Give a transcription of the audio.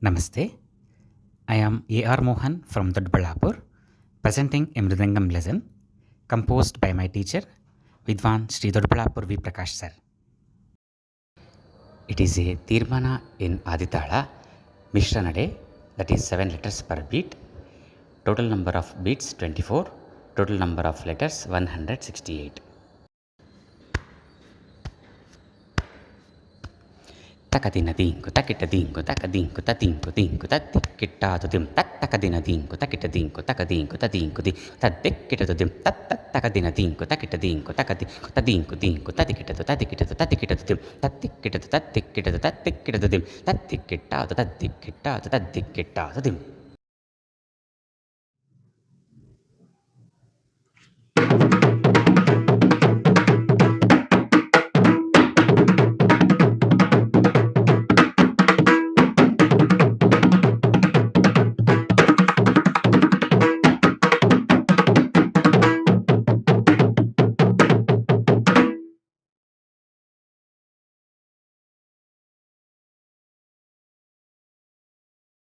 Namaste. I am A.R. Mohan from Doddaballapur, presenting a Mridangam lesson composed by my teacher, Vidwan Sri Doddaballapur V. Prakash sir. It is a Tirmana in Aditala, Mishra Nade, that is 7 letters per beat. Total number of beats 24, total number of letters 168. Takadinadinku takitadinku takadinku tatinku tinku tatikitatudim takadinadinku takitadinku takadinku tadinku di tadikitatudim takadinadinku takitadinku takadinku tadinku dinku tatikitatu tatikitatu tatikitatudim tatikitatu tatikitatu tatikitatudim tatikitatu tatikitatu tatikitatudim.